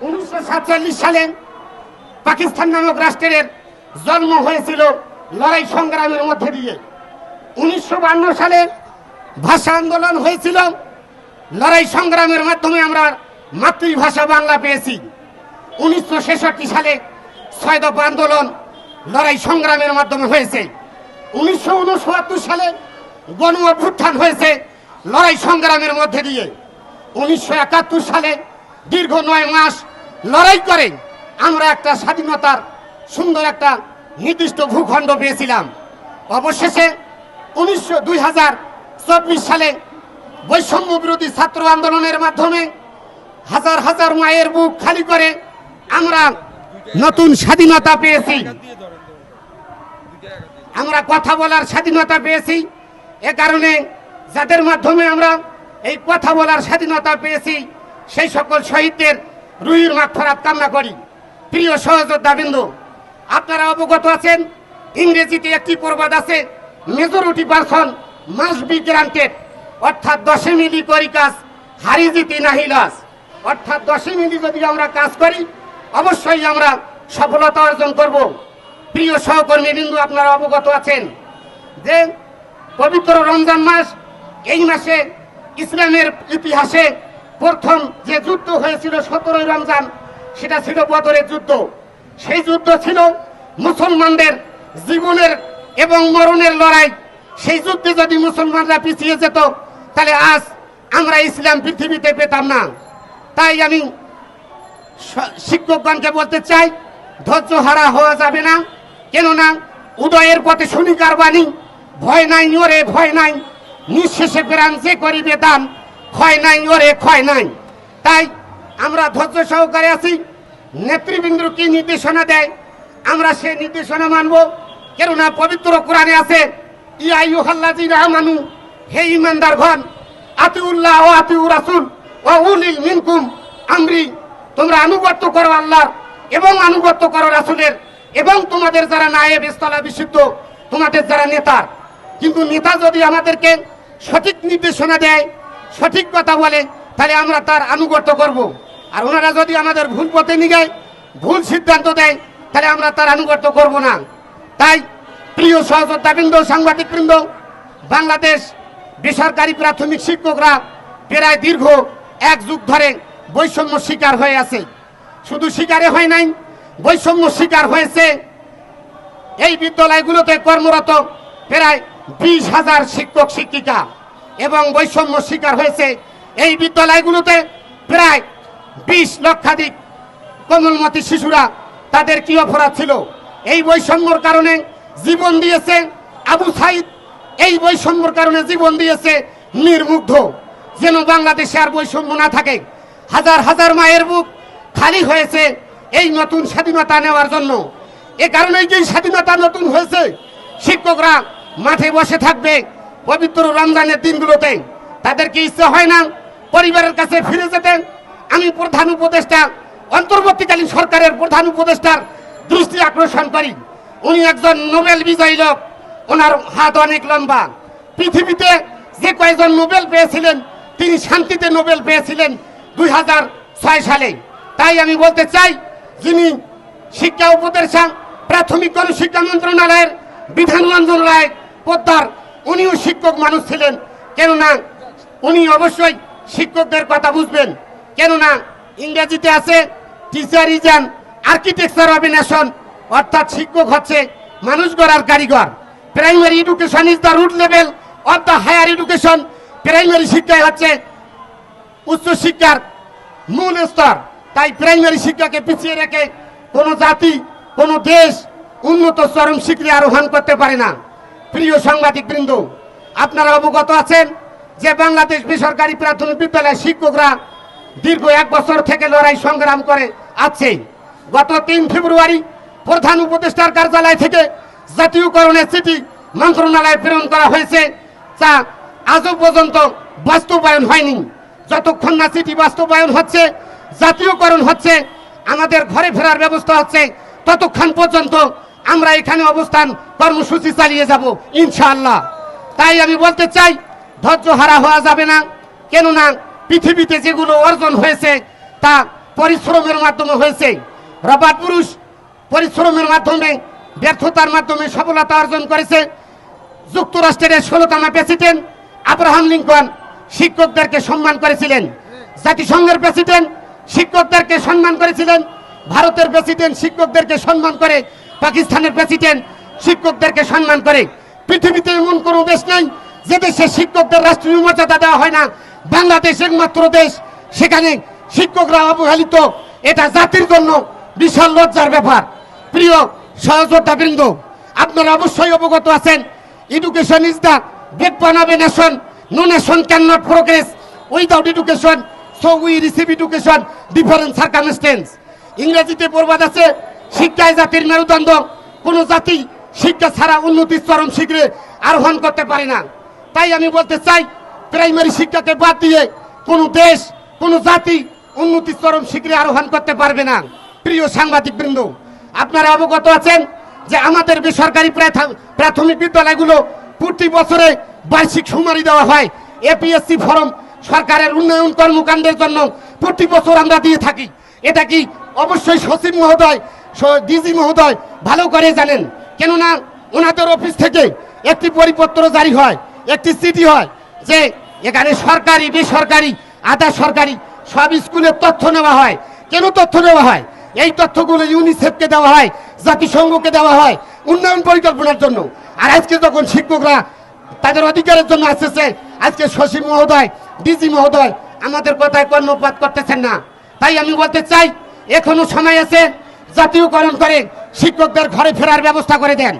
1947 সালে পাকিস্তান নামক রাষ্ট্রের জন্ম হয়েছিল লড়াই সংগ্রামের মধ্যে দিয়ে। 1952 সালে ভাষা আন্দোলন হয়েছিল, লড়াই সংগ্রামের মাধ্যমে আমরা মাতৃভাষা বাংলা পেয়েছি। 1966 সালে 6 দফা আন্দোলন লড়াই সংগ্রামের মাধ্যমে হয়েছে। 1969 সালে গণ অভ্যুত্থান হয়েছে লড়াই সংগ্রামের মধ্যে দিয়ে। 1971 সালে দীর্ঘ 9 মাস লড়াই করে আমরা একটা স্বাধীনতার সুন্দর একটা নির্দিষ্ট ভূখণ্ড পেয়েছিলাম। অবশেষে 2024 সালে বৈষম্য বিরোধী ছাত্র আন্দোলনের মাধ্যমে হাজার হাজার মায়ের বুক খালি করে আমরা নতুন স্বাধীনতা পেয়েছি, আমরা কথা বলার স্বাধীনতা পেয়েছি। এ কারণে যাদের মাধ্যমে আমরা এই কথা বলার স্বাধীনতা পেয়েছি সেই সকল শহীদদের রুহির মাগফিরাত কামনা করি। প্রিয় সহযোদ্ধাবৃন্দ, আপনারা অবগত আছেন ইংরেজিতে একটি প্রবাদ আছে, majority person must be granted, অর্থাৎ 10 মিলি করি কাজ হারি জিতি নাহি লস। অর্থাৎ 10 মিলি যদি আমরা কাজ করি অবশ্যই আমরা সফলতা অর্জন করব। প্রিয় সহকর্মী বিন্দু, আপনারা অবগত আছেন যে পবিত্র রমজান মাস, এই মাসে ইসলামের ইতিহাসে প্রথম যে যুদ্ধ হয়েছিল 17 রমজান, সেটা ছিল বদরের যুদ্ধ। সেই যুদ্ধ ছিল মুসলমানদের জীবনের এবং মরণের লড়াই। সেই যুদ্ধে যদি মুসলমানরা পিছিয়ে যেত তাহলে আজ আমরা ইসলাম পৃথিবীতে পেতাম না। তাই আমি শিক্ষকগণকে বলতে চাই, ধৈর্য হারা হওয়া যাবে না। কেননা উদয়ের পথে শনিকার বাণী, ভয় নাই ওরে ভয় নাই, নিঃশেষে প্রাণ যে করিবে দান, ক্ষয় নাই ওরে ক্ষয় নাই। তাই আমরা ধৈর্য সহকারে আছি। নেতৃবৃন্দ কি নির্দেশনা দেয় আমরা সেই নির্দেশনা মানব। কেননা পবিত্র কোরআনে আছে, ইয়া আইয়ুহাল্লাযীনা আমানু, হে ঈমানদারগণ, আতিউল্লাহ ওয়া আতিউর রাসূল ওয়া উলিল মিনকুম আমরি, তোমরা আনুগত্য করো আল্লাহর এবং আনুগত্য করো রাসূলের, এবং তোমাদের যারা নায়েব স্থলা বিশুদ্ধ, তোমাদের যারা নেতা। কিন্তু নেতা যদি আমাদেরকে সঠিক নির্দেশনা দেয়, সঠিক কথা বলে, তাহলে আমরা তার আনুগত্য করব। আর ওনারা যদি আমাদের ভুল পথে নিয়ে যায়, ভুল সিদ্ধান্ত দেয়, তাহলে আমরা তার আনুগত্য করব না। তাই প্রিয় সহযোদ্ধাবৃন্দ, সাংবাদিকবৃন্দ, বাংলাদেশ বেসরকারি প্রাথমিক শিক্ষকরা প্রায় দীর্ঘ 1 যুগ ধরে বৈষম্য শিকার হয়ে আছে। শুধু শিকারে হয় নাই, বৈষম্য শিকার হয়েছে এই বিদ্যালয়গুলোতে কর্মরত প্রায় 20,000 শিক্ষক শিক্ষিকা, এবং বৈষম্য শিকার হয়েছে এই বিদ্যালয়গুলোতে প্রায় 20 লক্ষাধিক কোমলমতি শিশুরা। তাদের কি অপরাধ ছিল? এই বৈষম্যর কারণে জীবন দিয়েছে আবু সাইদ, এই বৈষম্যর কারণে জীবন দিয়েছে নির্মুগ্ধ। যেন বাংলাদেশে আর বৈষম্য না থাকে। হাজার হাজার মায়ের বুক খালি হয়েছে এই নতুন স্বাধীনতা নেওয়ার জন্য। এ কারণেই যে স্বাধীনতা নতুন হয়েছে, শিক্ষকরা মাঠে বসে থাকবে পবিত্র রমজানের দিনগুলোতে। তাদের কি ইচ্ছে হয় না পরিবারের কাছে ফিরে যেতে? আমি প্রধান উপদেষ্টা, অন্তর্বর্তীকালীন সরকারের প্রধান উপদেষ্টার দৃষ্টি আকর্ষণ করি। উনি একজন নোবেল বিজয়ী লোক, ওনার হাত অনেক লম্বা। পৃথিবীতে যে কয়েকজন নোবেল পেয়েছিলেন, তিনি শান্তিতে নোবেল পেয়েছিলেন 2006 সালে। তাই আমি বলতে চাই, যিনি শিক্ষা উপদেষ্টা, প্রাথমিক গণশিক্ষা মন্ত্রণালয়ের বিধান মন্ত্রণালয়ের পোদ্দার, উনিও শিক্ষক মানুষ ছিলেন। কেননা উনি অবশ্যই শিক্ষকদের কথা বুঝবেন। কেননা ইংরেজিতে আছে, teacher is an architecture of a nation, অর্থাৎ শিক্ষক হচ্ছে মানুষ গড়ার কারিগর। Primary education is the root level of the higher education. Primary শিক্ষাই হচ্ছে উচ্চ শিক্ষার মূল স্তর। তাই প্রাইমারি শিক্ষাকে পিছিয়ে রেখে কোনো জাতি, কোনো দেশ উন্নত চরম শিখরে আরোহণ করতে পারে না। প্রিয় সাংবাদিকবৃন্দ, আপনারা অবগত আছেন যে বাংলাদেশ বেসরকারি প্রাথমিক বিদ্যালয়ের শিক্ষকরা দীর্ঘ 1 বছর থেকে লড়াই সংগ্রাম করে আছে। গত 3 ফেব্রুয়ারি প্রধান উপদেষ্টার কার্যালয় থেকে জাতীয়করণের চিঠি মন্ত্রণালয়ে প্রেরণ করা হয়েছে, যা আজও পর্যন্ত বাস্তবায়ন হয়নি। যতক্ষণ না চিঠি বাস্তবায়ন হচ্ছে, জাতীয়করণ হচ্ছে, আমাদের ঘরে ফেরার ব্যবস্থা হচ্ছে, ততক্ষণ পর্যন্ত আমরা এখানে অবস্থান কর্মসূচি চালিয়ে যাব ইনশাআল্লাহ। তাই আমি বলতে চাই, ধৈর্য হারা হওয়া যাবে না। কেননা পৃথিবীতে যেগুলো অর্জন হয়েছে তা পরিশ্রমের মাধ্যমে হয়েছে। রবার্ট ব্রুস পরিশ্রমের মাধ্যমে, ব্যর্থতার মাধ্যমে সফলতা অর্জন করেছে। যুক্তরাষ্ট্রের 16তম প্রেসিডেন্ট আব্রাহাম লিঙ্কন শিক্ষকদেরকে সম্মান করেছিলেন। জাতিসংঘের প্রেসিডেন্ট শিক্ষকদেরকে সম্মান করেছিলেন। ভারতের প্রেসিডেন্ট শিক্ষকদেরকে সম্মান করে। পাকিস্তানের প্রেসিডেন্ট শিক্ষকদেরকে সম্মান করে। পৃথিবীতে এমন কোনো দেশ নেই যে দেশে শিক্ষকদের রাষ্ট্রীয় মর্যাদা দেওয়া হয় না। বাংলাদেশ একমাত্র দেশ, সেখানে শিক্ষকরা অবহেলিত। এটা জাতির জন্য বিশাল লজ্জার ব্যাপার। প্রিয় সহযোদ্ধাবৃন্দ, আপনারা অবশ্যই অবগত আছেন, education is the backbone of a nation. No nation can not progress without education, so we receive education different circumstance. ইংরেজিতে প্রবাদ আছে, শিক্ষায় জাতির মেরুদণ্ড। কোনো জাতি শিক্ষা ছাড়া উন্নতির চরম শিখরে আরোহণ করতে পারে না। তাই আমি বলতে চাই, প্রাইমারি শিক্ষাকে বাদ দিয়ে কোনো দেশ, কোনো জাতি উন্নতির চরম শিখরে আরোহণ করতে পারবে না। প্রিয় সাংবাদিকবৃন্দ, আপনারা অবগত আছেন যে আমাদের বেসরকারি প্রাথমিক বিদ্যালয়গুলো প্রতি বছরে বার্ষিক সুমারি দেওয়া হয়। এপিএসসি ফরম সরকারের উন্নয়ন কর্মকাণ্ডের জন্য প্রতি বছর আমরা দিয়ে থাকি। এটা কি অবশ্যই সচিব মহোদয়, ডিজি মহোদয় ভালো করে জানেন, কেননা ওনাদের অফিস থেকে একটি পরিপত্র জারি হয়, একটি চিঠি হয় যে এখানে সরকারি, বেসরকারি, আধা সরকারি সব স্কুলের তথ্য নেওয়া হয়। কেন তথ্য নেওয়া হয়? এই তথ্যগুলো ইউনিসেফকে দেওয়া হয়, জাতিসংঘকে দেওয়া হয় উন্নয়ন পরিকল্পনার জন্য। আর আজকে যখন শিক্ষকরা তাদের অধিকারের জন্য আসতেছে, আজকে সচিব মহোদয়, ডিজি মহোদয় আমাদের কথায় কর্ণপাত করতেছেন না। তাই আমি বলতে চাই, এখনো সময় আছে, জাতীয়করণ করে শিক্ষকদের ঘরে ফেরার ব্যবস্থা করে দেন।